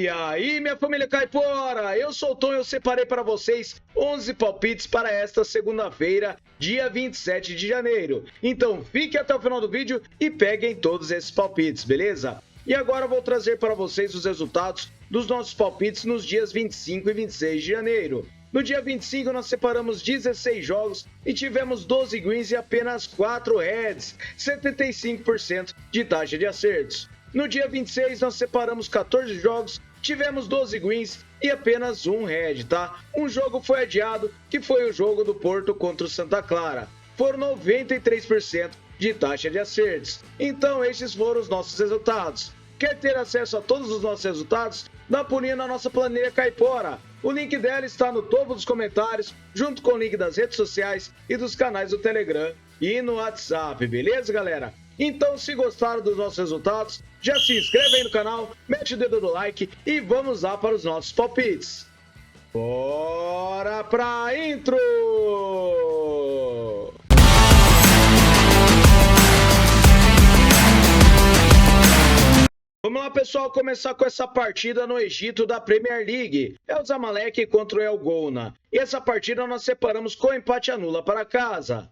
E aí, minha família caipora, eu sou o Tom e eu separei para vocês 11 palpites para esta segunda-feira, dia 27 de janeiro. Então fique até o final do vídeo e peguem todos esses palpites, beleza? E agora eu vou trazer para vocês os resultados dos nossos palpites nos dias 25 e 26 de janeiro. No dia 25 nós separamos 16 jogos e tivemos 12 greens e apenas 4 reds, 75% de taxa de acertos. No dia 26 nós separamos 14 jogos, tivemos 12 greens e apenas um red, tá? Um jogo foi adiado, que foi o jogo do Porto contra o Santa Clara. Foram 93% de taxa de acertos. Então estes foram os nossos resultados. Quer ter acesso a todos os nossos resultados? Dá pulinha na nossa planilha Caipora. O link dela está no topo dos comentários, junto com o link das redes sociais e dos canais do Telegram e no WhatsApp, beleza, galera? Então, se gostaram dos nossos resultados, já se inscreve aí no canal, mete o dedo no like e vamos lá para os nossos palpites. Bora pra intro! Vamos lá, pessoal, começar com essa partida no Egito da Premier League. É o Zamalek contra o El Gouna. E essa partida nós separamos com empate a nula para casa.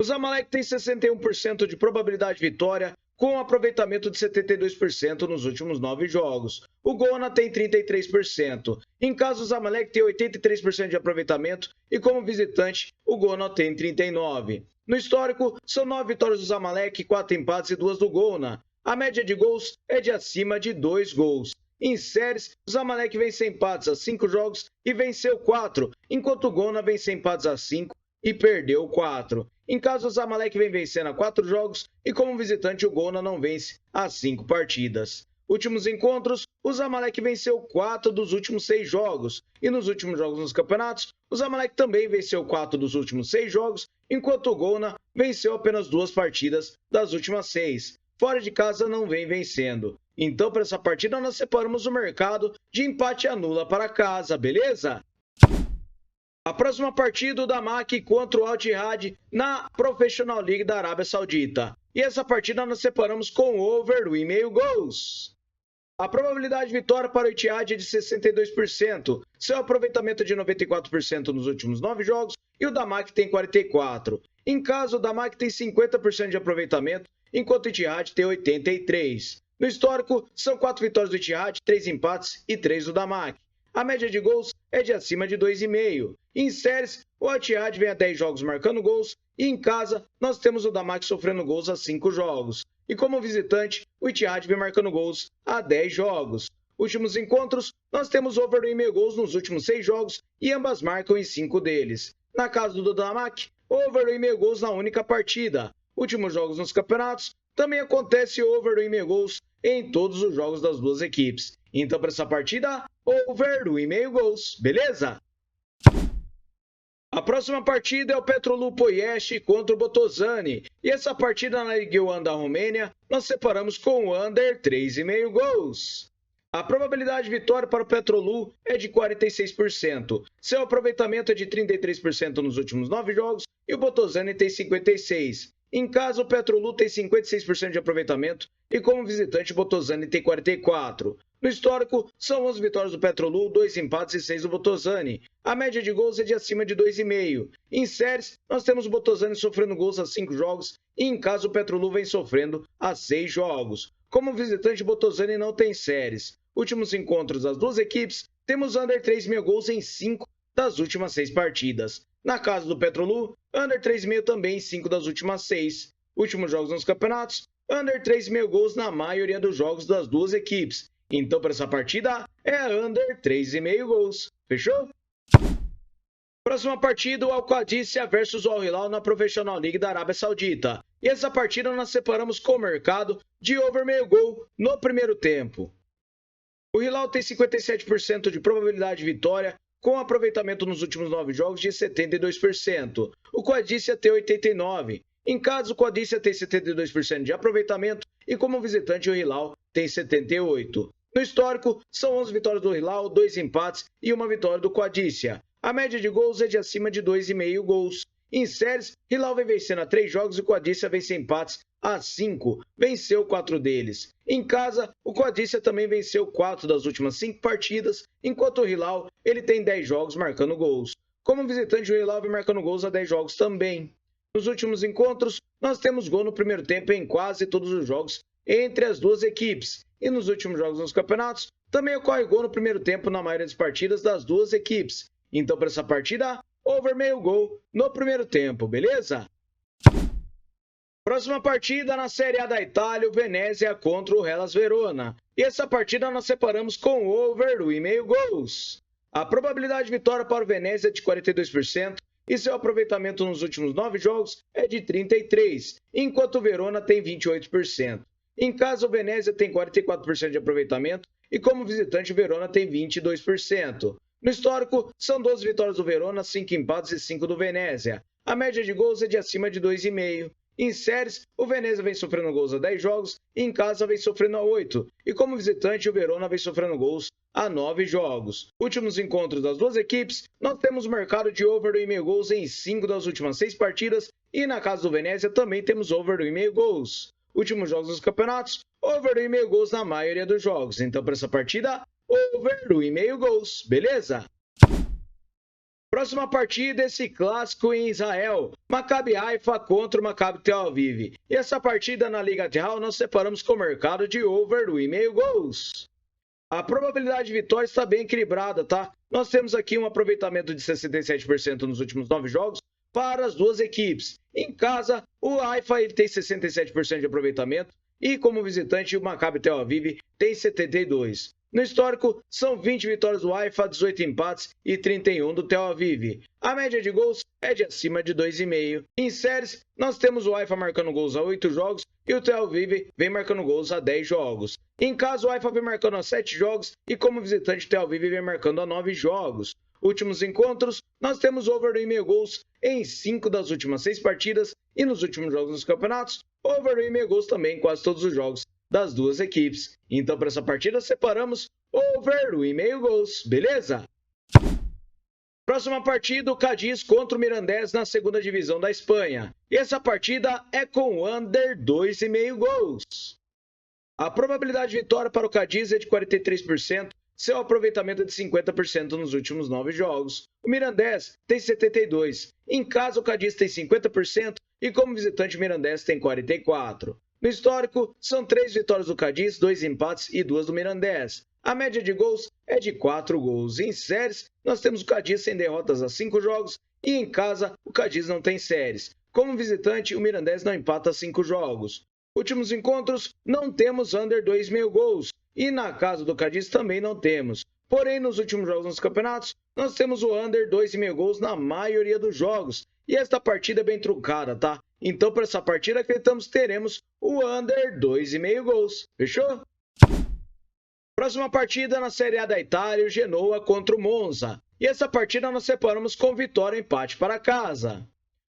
O Zamalek tem 61% de probabilidade de vitória, com um aproveitamento de 72% nos últimos 9 jogos. O Gouna tem 33%. Em caso, o Zamalek tem 83% de aproveitamento e, como visitante, o Gouna tem 39%. No histórico, são 9 vitórias do Zamalek, 4 empates e 2 do Gouna. A média de gols é de acima de 2 gols. Em séries, o Zamalek vence empates a 5 jogos e venceu 4, enquanto o Gouna vence empates a 5 e perdeu 4. Em caso, o Zamalek vem vencendo a 4 jogos e como visitante o Gouna não vence a 5 partidas. Últimos encontros, o Zamalek venceu 4 dos últimos 6 jogos. E nos últimos jogos nos campeonatos, o Zamalek também venceu 4 dos últimos 6 jogos, enquanto o Gouna venceu apenas 2 partidas das últimas 6. Fora de casa não vem vencendo. Então, para essa partida, nós separamos o mercado de empate a nula para casa, beleza? A próxima partida, o Damak contra o Al Ittihad na Professional League da Arábia Saudita. E essa partida nós separamos com over 1,5 gols. A probabilidade de vitória para o Ittihad é de 62%. Seu aproveitamento é de 94% nos últimos 9 jogos e o Damak tem 44%. Em caso, o Damak tem 50% de aproveitamento, enquanto o Ittihad tem 83%. No histórico, são 4 vitórias do Ittihad, 3 empates e 3 do Damak. A média de gols é de acima de 2,5. Em séries, o Al Ittihad vem a 10 jogos marcando gols e em casa nós temos o Damak sofrendo gols a 5 jogos. E como visitante, o Ittihad vem marcando gols a 10 jogos. Últimos encontros, nós temos over 1,5 gols nos últimos 6 jogos e ambas marcam em 5 deles. Na casa do Damak, over 1,5 gols na única partida. Últimos jogos nos campeonatos, também acontece over 1,5 gols em todos os jogos das duas equipes. Então, para essa partida, over 1,5 gols, beleza? A próxima partida é o Petrolul Ploiești contra o Botoșani. E essa partida na Ligue 1 da Romênia, nós separamos com o under 3,5 gols. A probabilidade de vitória para o Petrolul é de 46%. Seu aproveitamento é de 33% nos últimos 9 jogos e o Botoșani tem 56%. Em casa, o Petrolul tem 56% de aproveitamento e como visitante o Botoșani tem 44%. No histórico, são 11 vitórias do Petrolul, 2 empates e 6 do Botoșani. A média de gols é de acima de 2,5. Em séries, nós temos o Botoșani sofrendo gols a 5 jogos e em casa o Petrolul vem sofrendo a 6 jogos. Como visitante, o Botoșani não tem séries. Últimos encontros das duas equipes, temos under 3,5 gols em 5 das últimas 6 partidas. Na casa do Petrolul, under 3,5 também em 5 das últimas 6. Últimos jogos nos campeonatos, under 3,5 gols na maioria dos jogos das duas equipes. Então, para essa partida, é under 3,5 gols. Fechou? Próxima partida, o Al Qadisiyah versus o Al Hilal na Professional League da Arábia Saudita. E essa partida nós separamos com o mercado de over meio gol no primeiro tempo. O Hilal tem 57% de probabilidade de vitória, com aproveitamento nos últimos 9 jogos de 72%. O Qadisiyah tem 89%. Em casa, o Qadisiyah tem 72% de aproveitamento e como visitante o Hilal tem 78%. No histórico, são 11 vitórias do Hilal, 2 empates e 1 vitória do Qadisiyah. A média de gols é de acima de 2,5 gols. Em séries, Hilal vem vencendo a 3 jogos e o Qadisiyah vence empates a 5, venceu 4 deles. Em casa, o Qadissia também venceu 4 das últimas 5 partidas, enquanto o Hilal ele tem 10 jogos marcando gols. Como visitante, o Hilal vem marcando gols a 10 jogos também. Nos últimos encontros, nós temos gol no primeiro tempo em quase todos os jogos entre as duas equipes. E nos últimos jogos nos campeonatos, também ocorre gol no primeiro tempo na maioria das partidas das duas equipes. Então, para essa partida, over meio gol no primeiro tempo, beleza? Próxima partida na Série A da Itália, o Venezia contra o Hellas Verona. E essa partida nós separamos com over 1,5 gols. A probabilidade de vitória para o Venezia é de 42% e seu aproveitamento nos últimos 9 jogos é de 33%, enquanto o Verona tem 28%. Em casa, o Venezia tem 44% de aproveitamento e como visitante o Verona tem 22%. No histórico, são 12 vitórias do Verona, 5 empates e 5 do Venezia. A média de gols é de acima de 2,5. Em séries, o Venezia vem sofrendo gols a 10 jogos e em casa vem sofrendo a 8. E como visitante, o Verona vem sofrendo gols a 9 jogos. Últimos encontros das duas equipes, nós temos marcado de over 1,5 gols em 5 das últimas 6 partidas e na casa do Venezia também temos over 1,5 gols. Últimos jogos dos campeonatos, over 1,5 gols na maioria dos jogos. Então, para essa partida, over 1,5 gols, beleza? Próxima partida, esse clássico em Israel, Maccabi Haifa contra o Maccabi Tel Aviv. E essa partida na Liga Real nós separamos com o mercado de over 1,5 gols. A probabilidade de vitória está bem equilibrada, tá? Nós temos aqui um aproveitamento de 67% nos últimos 9 jogos para as duas equipes. Em casa, o Haifa ele tem 67% de aproveitamento e como visitante o Maccabi Tel Aviv tem 72%. No histórico, são 20 vitórias do Haifa, 18 empates e 31 do Tel Aviv. A média de gols é de acima de 2,5. Em séries, nós temos o Haifa marcando gols a 8 jogos e o Tel Aviv vem marcando gols a 10 jogos. Em casa, o Haifa vem marcando a 7 jogos e como visitante o Tel Aviv vem marcando a 9 jogos. Últimos encontros, nós temos over 1,5 gols em 5 das últimas 6 partidas e nos últimos jogos dos campeonatos, over 1,5 gols também em quase todos os jogos das duas equipes. Então, para essa partida, separamos over 1,5 gols, beleza? Próxima partida, o Cádiz contra o Mirandés na segunda divisão da Espanha. E essa partida é com under 2,5 gols. A probabilidade de vitória para o Cádiz é de 43%, seu aproveitamento é de 50% nos últimos 9 jogos. O Mirandés tem 72%. Em casa, o Cádiz tem 50% e como visitante o Mirandés tem 44%. No histórico, são 3 vitórias do Cádiz, 2 empates e 2 do Mirandés. A média de gols é de 4 gols. Em séries, nós temos o Cádiz sem derrotas a 5 jogos e em casa, o Cádiz não tem séries. Como visitante, o Mirandés não empata 5 jogos. Últimos encontros, não temos under 2,5 gols e na casa do Cádiz também não temos. Porém, nos últimos jogos nos campeonatos, nós temos o under 2,5 gols na maioria dos jogos. E esta partida é bem truncada, tá? Então, para essa partida, acreditamos que teremos o under 2,5 gols. Fechou? Próxima partida na Série A da Itália, o Genoa contra o Monza. E essa partida nós separamos com vitória e empate para casa.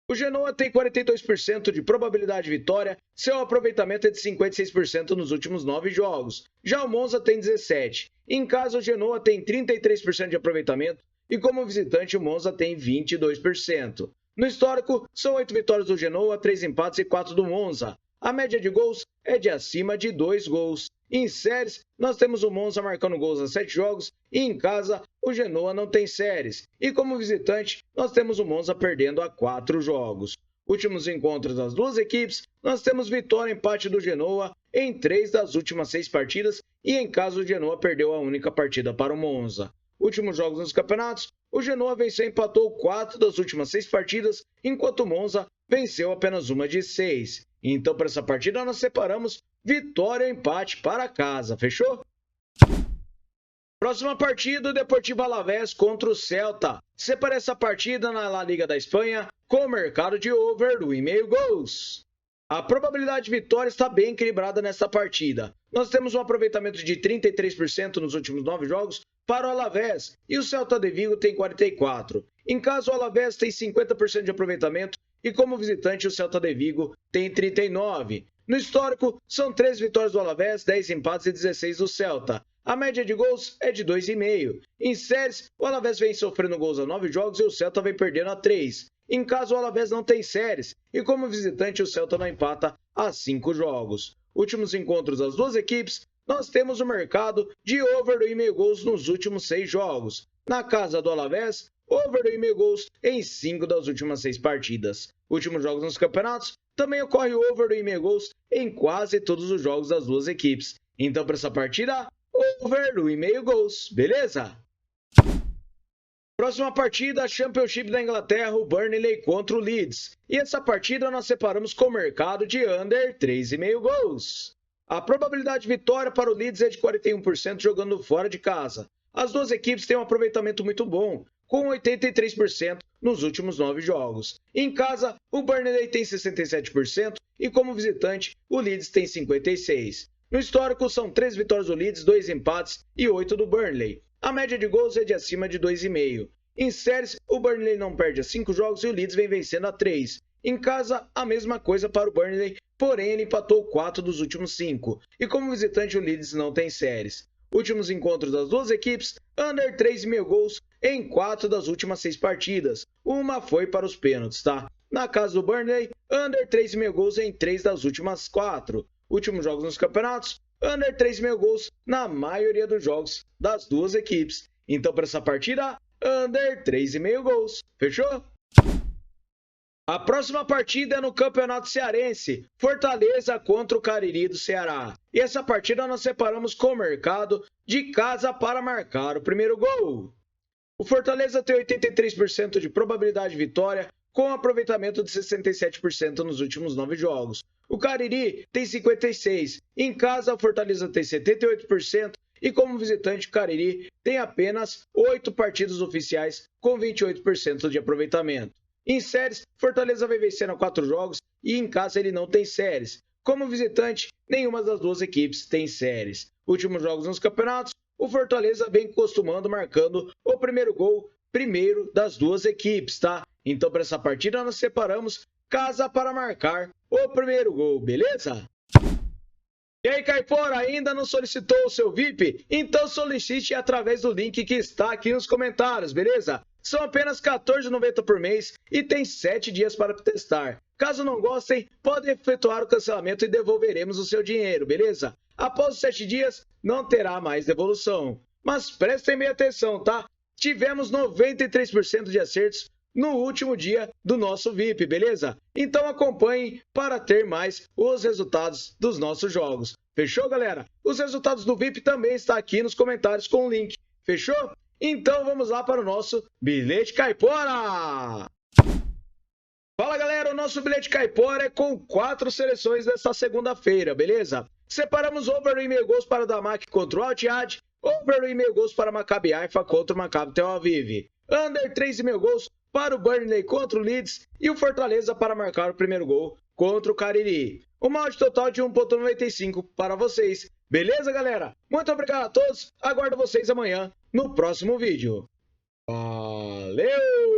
O Genoa tem 42% de probabilidade de vitória, seu aproveitamento é de 56% nos últimos 9 jogos. Já o Monza tem 17%. Em casa, o Genoa tem 33% de aproveitamento e como visitante o Monza tem 22%. No histórico, são 8 vitórias do Genoa, 3 empates e 4 do Monza. A média de gols é de acima de 2 gols. Em séries, nós temos o Monza marcando gols a 7 jogos e em casa, o Genoa não tem séries. E como visitante, nós temos o Monza perdendo a 4 jogos. Últimos encontros das duas equipes, nós temos vitória e empate do Genoa em 3 das últimas 6 partidas e em casa o Genoa perdeu a única partida para o Monza. Últimos jogos nos campeonatos, o Genoa venceu e empatou 4 das últimas 6 partidas, enquanto o Monza venceu apenas uma de 6. Então, para essa partida, nós separamos vitória e empate para casa, fechou? Próxima partida, o Deportivo Alavés contra o Celta. Separa essa partida na La Liga da Espanha com o mercado de over 1,5 gols. A probabilidade de vitória está bem equilibrada nesta partida. Nós temos um aproveitamento de 33% nos últimos 9 jogos para o Alavés e o Celta de Vigo tem 44%. Em caso, o Alavés tem 50% de aproveitamento e como visitante o Celta de Vigo tem 39%. No histórico, são 3 vitórias do Alavés, 10 empates e 16 do Celta. A média de gols é de 2,5. Em séries, o Alavés vem sofrendo gols a 9 jogos e o Celta vem perdendo a 3. Em caso, o Alavés não tem séries e como visitante o Celta não empata a 5 jogos. Últimos encontros das duas equipes, nós temos o mercado de over 2,5 gols nos últimos 6 jogos. Na casa do Alavés, over 2,5 gols em 5 das últimas 6 partidas. Últimos jogos nos campeonatos, também ocorre over 2,5 gols em quase todos os jogos das duas equipes. Então, para essa partida, over 2,5 gols, beleza? Próxima partida, Championship da Inglaterra, o Burnley contra o Leeds. E essa partida nós separamos com o mercado de under 3,5 gols. A probabilidade de vitória para o Leeds é de 41% jogando fora de casa. As duas equipes têm um aproveitamento muito bom, com 83% nos últimos 9 jogos. Em casa, o Burnley tem 67% e como visitante, o Leeds tem 56%. No histórico, são 3 vitórias do Leeds, 2 empates e 8 do Burnley. A média de gols é de acima de 2,5. Em séries, o Burnley não perde a 5 jogos e o Leeds vem vencendo a 3. Em casa, a mesma coisa para o Burnley, porém ele empatou 4 dos últimos 5. E como visitante, o Leeds não tem séries. Últimos encontros das duas equipes, under 3,5 gols em 4 das últimas 6 partidas. Uma foi para os pênaltis, tá? Na casa do Burnley, under 3,5 gols em 3 das últimas 4. Últimos jogos nos campeonatos, under 3,5 gols na maioria dos jogos das duas equipes. Então, para essa partida, under 3,5 gols. Fechou? A próxima partida é no Campeonato Cearense, Fortaleza contra o Cariri do Ceará. E essa partida nós separamos com o mercado de casa para marcar o primeiro gol. O Fortaleza tem 83% de probabilidade de vitória, com aproveitamento de 67% nos últimos 9 jogos. O Cariri tem 56%, em casa o Fortaleza tem 78% e como visitante o Cariri tem apenas 8 partidas oficiais com 28% de aproveitamento. Em séries, Fortaleza vem vencendo a 4 jogos e em casa ele não tem séries. Como visitante, nenhuma das duas equipes tem séries. Últimos jogos nos campeonatos, o Fortaleza vem costumando marcando o primeiro gol primeiro das duas equipes, tá? Então, para essa partida, nós separamos casa para marcar o primeiro gol, beleza? E aí, Caipora, ainda não solicitou o seu VIP? Então solicite através do link que está aqui nos comentários, beleza? São apenas R$ 14,90 por mês e tem 7 dias para testar. Caso não gostem, podem efetuar o cancelamento e devolveremos o seu dinheiro, beleza? Após os 7 dias, não terá mais devolução. Mas prestem bem atenção, tá? Tivemos 93% de acertos no último dia do nosso VIP, beleza? Então acompanhem para ter mais os resultados dos nossos jogos. Fechou, galera? Os resultados do VIP também estão aqui nos comentários com o link. Fechou? Então vamos lá para o nosso Bilhete Caipora! Fala, galera, o nosso Bilhete Caipora é com 4 seleções desta segunda-feira, beleza? Separamos over 2,5 gols para o Damac contra o Al-Ittihad, over 2,5 gols para o Maccabi Haifa contra o Maccabi Tel Aviv, under 3,5 gols para o Burnley contra o Leeds e o Fortaleza para marcar o primeiro gol contra o Cariri. Uma odd total de 1,95 para vocês. Beleza, galera? Muito obrigado a todos. Aguardo vocês amanhã no próximo vídeo. Valeu!